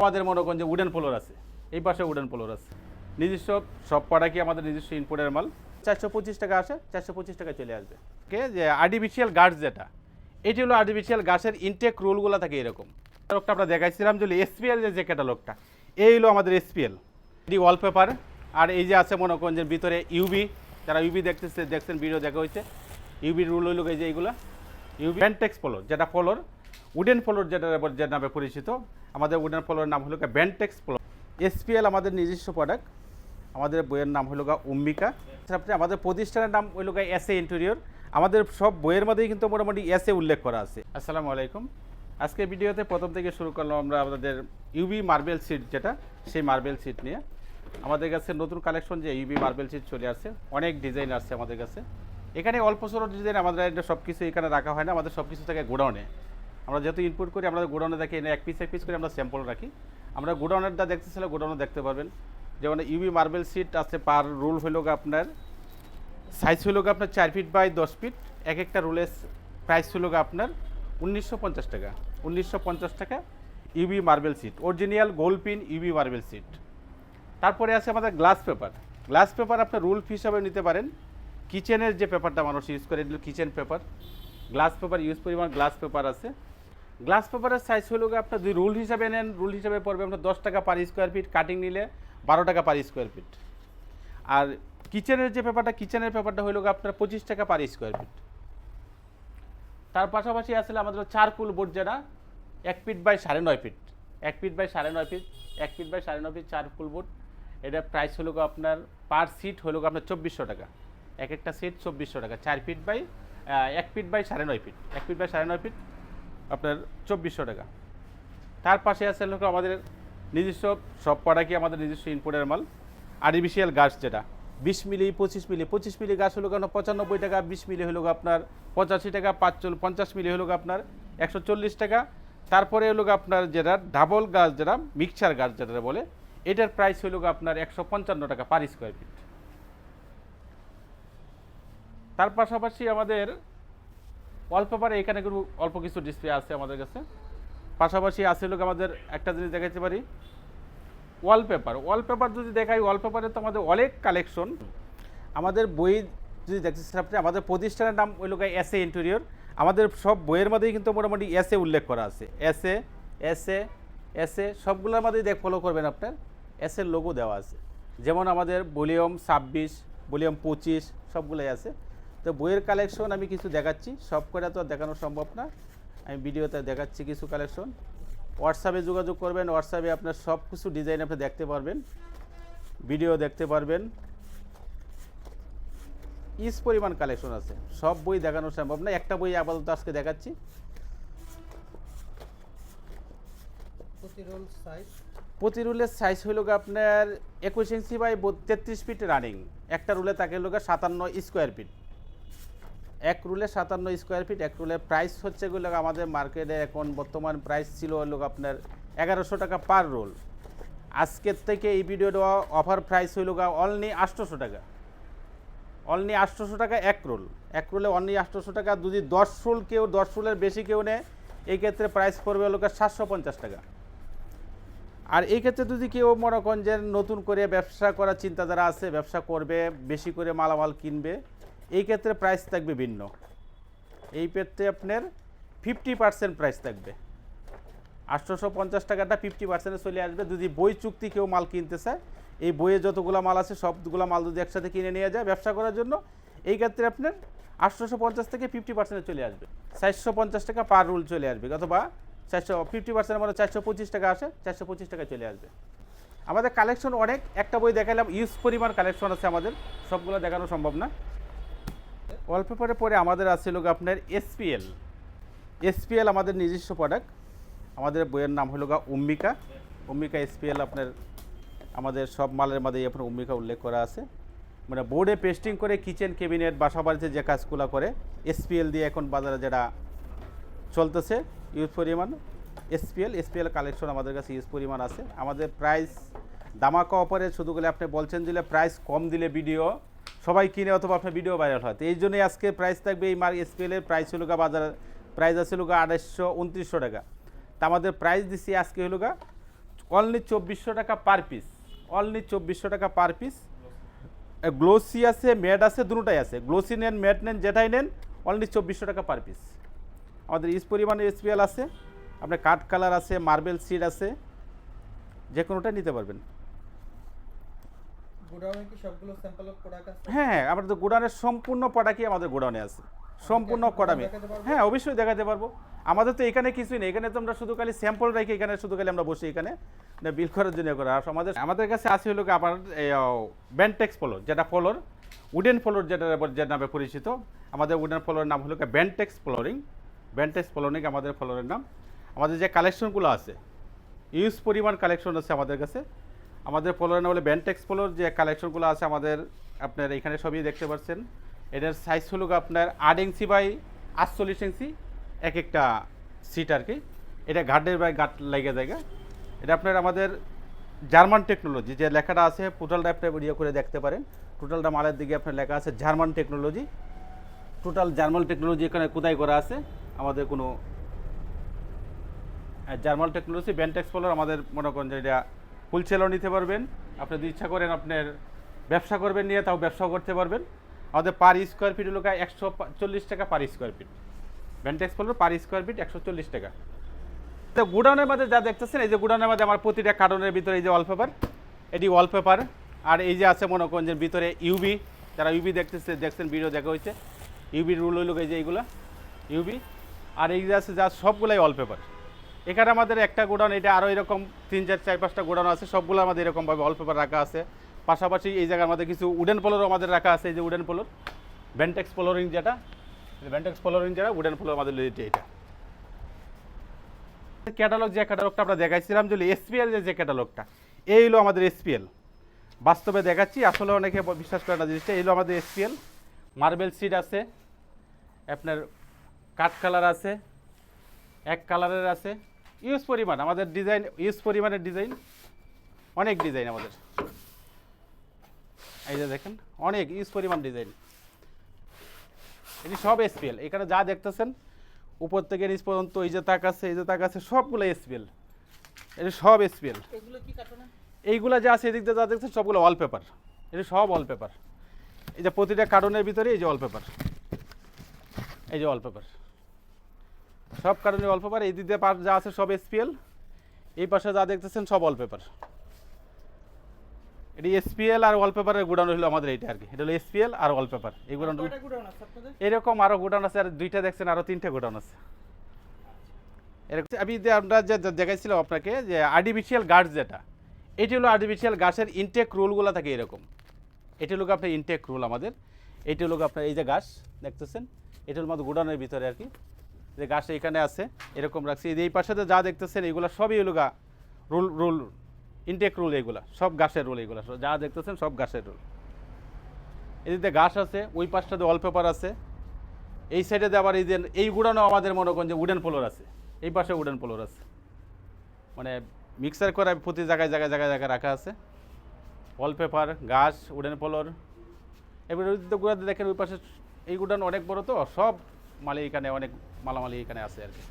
আমাদের মনে করেন যে উডেন ফ্লোর আছে, এই পাশে উডেন ফ্লোর আছে। নিজস্ব সব প্রোডাক্টই আমাদের নিজস্ব ইনপুটের মাল। 425 টাকা আসে, 425 টাকায় চলে আসবে। ওকে, যে আর্টিফিশিয়াল গাছ যেটা, এটি হলো আর্টিফিশিয়াল গাছের ইনটেক রোলগুলো থাকে এরকম। ক্যাটালগটা আমরা দেখাইছিলাম যে এসপিএল যে ক্যাটালগটা, এই হলো আমাদের এসপিএল। এটি ওয়ালপেপার। আর এই যে আছে মনে করেন যে ভিতরে ইউবি, যারা ইউবি দেখছেন ভিডিও দেখা হয়েছে, ইউবি রুল হইল এই যে এইগুলা ইউবি ব্যান্টেক্স ফ্লোর, যেটা ফ্লোর উডেন ফ্লোর যে নামে পরিচিত। আমাদের উডেন ফ্লোরের নাম হলো ব্যান্টেক্স ফ্লোর। এসপিএল আমাদের নিজস্ব প্রোডাক্ট। আমাদের বইয়ের নাম হলো অম্বিকা। আমাদের প্রতিষ্ঠানের নাম হইল এসএ ইন্টেরিয়র। আমাদের সব বইয়ের মধ্যেই কিন্তু মোটামুটি এসএ উল্লেখ করা আছে। আসসালামু আলাইকুম। আজকে ভিডিওতে প্রথম থেকে শুরু করলাম আমরা আমাদের ইউবি মার্বেল সিট, যেটা সেই মার্বেল সিট নিয়ে। আমাদের কাছে নতুন কালেকশন যে ইউবি মার্বেল সিট চলে আসছে, অনেক ডিজাইন আসছে আমাদের কাছে। এখানে অল্প ছোটো ডিজাইন আমাদের এটা সব কিছু এখানে রাখা হয় না, আমাদের সব কিছু থাকে গোডাউনে। আমরা যেহেতু ইনপুট করি, আমরা গোডাউনে দেখি এক পিস করে আমরা স্যাম্পল রাখি। আমরা গোডাউনেরটা দেখতেছিলাম, গোডাউনে দেখতে পারবেন। যেমন ইউবি মার্বেল সিট আছে, পার রুল হইল আপনার সাইজ হইল আপনার 4 ফিট বাই 10 ফিট। এক একটা রুলের প্রাইস হইল আপনার 1950 টাকা। 1950 টাকা UV marble sheet, original gold pin UV marble sheet. তারপরে আছে আমাদের গ্লাস পেপার। গ্লাস পেপার আপনার রুল হিসাবে নিতে পারেন। কিচেনের যে পেপারটা মানুষ ইউজ করে, এগুলো kitchen paper. Glass paper use পরিমাণ গ্লাস পেপার আছে। গ্লাস পেপারের সাইজ হলো আপনার যদি রুল হিসাবে নেন, রুল হিসাবে পড়বে আপনার 10 টাকা পার স্কোয়ার ফিট, কাটিং নিলে 12 টাকা পার স্কোয়ার ফিট। আর কিচেনের যে পেপারটা, কিচেনের পেপারটা হলো আপনার 25 টাকা পার স্কোয়ার ফিট। তার পাশাপাশি আসলে আমাদের চারকুল বোর্ড, যেটা 1 feet by 9.5 feet, 1 feet by 9.5 feet, 1 feet by 9.5 feet charcoal board. এটার প্রাইস হলো আপনার পার সিট হলো আপনার 2400 টাকা। এক একটা সিট 2400 টাকা। 4 feet by 1 feet by 9.5 feet, 1 feet by 9.5 feet আপনার 2400 টাকা। তার পাশে আছে হলো আমাদের নিজস্ব সব প্রোডাক্টই আমাদের নিজস্ব ইনপুটের মাল। আর্টিফিশিয়াল গাছ, যেটা 20 মিলি 25 মিলি, 25 মিলি গাছ হলো আপনার 95 টাকা, 20 মিলি হলো আপনার 85 টাকা, 50 মিলি হলো আপনার 140 টাকা। তারপরে হলো আপনার যেটা ডাবল গাছ, যেটা মিক্সচার গাছ যেটা বলে, এটার প্রাইস হলো আপনার 155 টাকা পার স্কোয়ার ফিট। তার পাশাপাশি আমাদের ওয়ালপেপারে এখানে কিন্তু অল্প কিছু ডিসপ্লে আছে আমাদের কাছে। পাশাপাশি আছে লোক আমাদের একটা জিনিস দেখাতে পারি, ওয়ালপেপার। ওয়ালপেপার যদি দেখাই, ওয়ালপেপারে তো আমাদের অনেক কালেকশন। আমাদের বই যদি দেখতেছেন আপনি, আমাদের প্রতিষ্ঠানের নাম ওই লোক এসএ ইন্টেরিয়র। আমাদের সব বইয়ের মধ্যেই কিন্তু মোটামুটি এসএ উল্লেখ করা আছে। এসএ এসএ এসএ সবগুলোর মধ্যেই ফলো করবেন, আপনার এসএর লোগো দেওয়া আছে। যেমন আমাদের ভলিউম 26, ভলিউম 25 সবগুলোই আছে। তো বইয়ের কালেকশন আমি কিছু দেখাচ্ছি, সব করে তো দেখানো সম্ভব না, আমি ভিডিওতে দেখাচ্ছি কিছু কালেকশন। হোয়াটসঅ্যাপে যোগাযোগ করবেন, হোয়াটসঅ্যাপে আপনার সব কিছু ডিজাইন আপনি দেখতে পারবেন, ভিডিও দেখতে পারবেন। ইস পরিমাণ কালেকশন আছে, সব বই দেখানো সম্ভব না। একটা বই আপাতত আজকে দেখাচ্ছি। প্রতি রুলের সাইজ হইল আপনার 21 ইঞ্চি বাই 33 ফিট রানিং। একটা রুলে তাকে হলো 57 স্কোয়ার ফিট। এক রুলে 57 স্কোয়ার ফিট। এক রুলের প্রাইস হচ্ছে এগুলো আমাদের মার্কেটে এখন বর্তমান প্রাইস ছিল হলো আপনার 1100 টাকা পার রোল। আজকের থেকে এই ভিডিওটা অফার প্রাইস হইল অনলি 800 টাকা। অনলি 800 টাকা এক রোল। এক রোলে অনলি 800 টাকা। যদি 10 রোল কেউ 10 রোলের বেশি কেউ নেয়, এই ক্ষেত্রে প্রাইস পড়বে হলো 750 টাকা। আর এই ক্ষেত্রে যদি কেউ মনে করেন যে নতুন করে ব্যবসা করার চিন্তা যারা আছে, ব্যবসা করবে, বেশি করে মালামাল কিনবে, এই ক্ষেত্রে প্রাইস থাকবে ভিন্ন। এই ক্ষেত্রে আপনার 50% প্রাইস থাকবে। 850 টাকাটা 50% চলে আসবে যদি বই চুক্তি কেউ মাল কিনতে চায়। এই বইয়ে যতগুলো মাল আছে সবগুলো মাল যদি একসাথে কিনে নিয়ে যায় ব্যবসা করার জন্য, এই ক্ষেত্রে আপনার 850 থেকে 50% চলে আসবে। 450 টাকা পার রুল চলে আসবে, অথবা 50% মানে 425 টাকা আসে, 425 টাকা চলে আসবে। আমাদের কালেকশন অনেক, একটা বই দেখালাম, ইউজ পরিমাণ কালেকশন আছে আমাদের, সবগুলো দেখানো সম্ভব না। ওয়ালপেপারে পরে আমাদের আছে লোক আপনার এসপিএল। এসপিএল আমাদের নিজস্ব প্রোডাক্ট। আমাদের বইয়ের নাম হলো অম্বিকা। অম্বিকা এসপিএল আপনার আমাদের সব মালের মধ্যেই আপনার অম্বিকা উল্লেখ করা আছে। মানে বোর্ডে পেস্টিং করে কিচেন ক্যাবিনেট, বাসা বাড়িতে যে কাজগুলো করে, এসপিএল দিয়ে এখন বাজারে যেটা চলতেছে ইউজ পরিমাণ এসপিএল কালেকশন আমাদের কাছে ইউজ পরিমাণ আছে। আমাদের প্রাইস দামাকা অফারে শুধু করে আপনি বলছেন দিলে প্রাইস কম দিলে ভিডিও সবাই কিনে, অথবা আপনার ভিডিও ভাইরাল হয়। তো এই জন্যই আজকে প্রাইস থাকবে এই এসপিএলের প্রাইস হলো বাজারে প্রাইস আছে হলো 2800-2900 টাকা। তা আমাদের প্রাইস দিচ্ছি আজকে হলো অনলি 2400 টাকা পার পিস, অনলি 2400 টাকা পার পিস। গ্লোসি আছে, ম্যাট আছে, দুটোটাই আছে। গ্লোসি নেন, ম্যাট নেন, যেটাই নেন অনলি 2400 টাকা পার পিস। আমাদের ইস পরিমাণে এসপিএল আছে, আপনার কাঠ কালার আছে, মার্বেল সিড আছে, যে কোনোটা নিতে পারবেন। গোডাউনে কি সবগুলো স্যাম্পল অফ প্রোডাক্ট আছে? হ্যাঁ, আমাদের গোডাউনের সম্পূর্ণ প্রোডাক্টই আমাদের গোডাউনে আছে, সম্পূর্ণ কড়ামি। হ্যাঁ, অবশ্যই দেখাতে পারবো। আমাদের তো এখানে কিছুই নেই, এখানে তো আমরা শুধু খালি স্যাম্পল রেখে এখানে শুধু খালি আমরা বসি এখানে বিল করার জন্য করা। আর আমাদের কাছে আছে হলো আপনার ব্যান্টেক্স ফ্লোর, যেটা ফ্লোর উডেন ফ্লোর যে নামে পরিচিত। আমাদের উডেন ফ্লোরের নাম হলো ব্যান্টেক্স ফ্লোরিং। ব্যান্টেক্স ফ্লোরিং আমাদের ফ্লোরের নাম। আমাদের যে কালেকশনগুলো আছে, ইউজ পরিমাণ কালেকশন আছে আমাদের কাছে। আমাদের ফ্লোরের নাম হলো ব্যান্টেক্স ফ্লোর। যে কালেকশনগুলো আছে আমাদের আপনার এখানে সবই দেখতে পাচ্ছেন। এটার সাইজ হলো আপনার 8 ইঞ্চি বাই 48 ইঞ্চি এক একটা সিট আর কি। এটা গার্ডের বাই গার্ড লেগে জায়গা। এটা আপনার আমাদের জার্মান টেকনোলজি, যে লেখাটা আছে টোটালটা আপনি ভিডিও করে দেখতে পারেন। টোটালটা মালের দিকে আপনার লেখা আছে German technology. Total German technology এখানে কোথায় করা আছে, আমাদের কোনো জার্মান টেকনোলজি ব্যান্টেক্স ফ্লোর। আমাদের মনে করেন যে এটা হোলসেলও নিতে পারবেন, আপনি যদি ইচ্ছা করেন আপনার ব্যবসা করবেন নিয়ে, তাও ব্যবসাও করতে পারবেন। আমাদের পার স্কোয়ার ফিট হলো 140 টাকা per square feet. Bantex floor per square feet 140 টাকা। তো গুডাউনের মধ্যে যা দেখতেছেন, এই যে গুডাউনের মধ্যে আমার প্রতিটা কার্টনের ভিতরে এই যে ওয়ালপেপার, এটি ওয়ালপেপার। আর এই যে আছে মনে করেন যে ভিতরে ইউবি, যারা ইউবি দেখছেন ভিডিও দেখা হয়েছে, ইউবি রুল হইল এই যে এইগুলা ইউবি। আর এই যে আছে যা সবগুলাই ওয়ালপেপার। এখানে আমাদের একটা গোডাউন, এটা আরও এরকম 3, 4, 4, 5টা গোডাউন আছে, সবগুলো আমাদের এরকমভাবে ওয়ালপেপার রাখা আছে। পাশাপাশি এই জায়গার মধ্যে কিছু উডেন ফ্লোরও আমাদের রাখা আছে। এই যে উডেন ফ্লোর, ব্যান্টেক্স ফ্লোরিং যেটা, ব্যান্টেক্স ফ্লোরিং যেটা, উডেন ফ্লোর আমাদের এটা। ক্যাটালগ, যে ক্যাটালগটা আমরা দেখাইছিলাম, যে এসপিএল যে ক্যাটালগটা, এই হলো আমাদের এসপিএল। বাস্তবে দেখাচ্ছি, আসলে অনেকে বিশ্বাস করে না জিনিসটা। এই হলো আমাদের এসপিএল। মার্বেল সিট আছে, আপনার কাঠ কালার আছে, এক কালারের আছে, ইউজ পরিমাণ আমাদের ডিজাইন, ইউজ পরিমাণের ডিজাইন, অনেক ডিজাইন আমাদের। এই যে দেখেন অনেক ইউজ পরিমাণ ডিজাইন। এটি সব এসপিএল। এখানে যা দেখতেছেন উপর থেকে নিচ পর্যন্ত, এই যে তাক আছে, এই যে তাক আছে, সবগুলো এসপিএল। এটি সব এসপিএল। এগুলো কি কার্টুন? এইগুলা যা আছে এদিক দিয়ে যা দেখছেন সবগুলো ওয়ালপেপার। এটি সব ওয়ালপেপার। এই যে প্রতিটা কার্টনের ভিতরে এই যে ওয়ালপেপার, এই যে ওয়ালপেপার, সব কার্টনের ওয়ালপেপার। এই দিক দিয়ে যা আছে সব এসপিএল। এই পাশে যা দেখতেছেন সব ওয়ালপেপার। এটি এসপিএল আর ওয়ালপেপারের গোডাউন হলো আমাদের এইটা আর কি। এটা হলো এসপিএল আর ওয়ালপেপার। এই গোডাউন এরকম আরও গোডাউন আছে, আর 2টা দেখছেন, আরও 3টে গোডাউন আছে এরকম। আমি যে আমরা যে দেখাইছিলাম আপনাকে, যে আর্টিফিশিয়াল গাছ যেটা, এটি হলো আর্টিফিশিয়াল গাছের ইনটেক রুলগুলো থাকে এরকম। এটি হলো আপনার ইনটেক রুল আমাদের। এটি হলো আপনার এই যে গাছ দেখতেছেন, এটি হলো আমাদের গোডাউনের ভিতরে আর কি। যে গাছ এখানে আছে এরকম রাখছি। এই পাশে যা দেখতেছেন এইগুলো সবই হলো রুল ইনটেক রুল। এইগুলা সব গাছের রুল, এইগুলো যা দেখতেছেন সব গাছের রুল। এদিকে গাছ আছে, ওই পাশটাতে ওয়ালপেপার আছে, এই সাইডে আবার এই যে এই গুড়ানো আমাদের মনে করেন যে উডেন ফ্লোর আছে, এই পাশে উডেন ফ্লোর আছে, মানে মিক্সার করে প্রতি জায়গায় জায়গায় জায়গায় জায়গায় রাখা আছে। ওয়ালপেপার, গাছ, উডেন ফ্লোর। এবার গুড়াতে দেখেন ওই পাশে এই গুডাউন অনেক বড়, তো সব মালি এখানে, অনেক মালামালি এখানে আছে আর কি।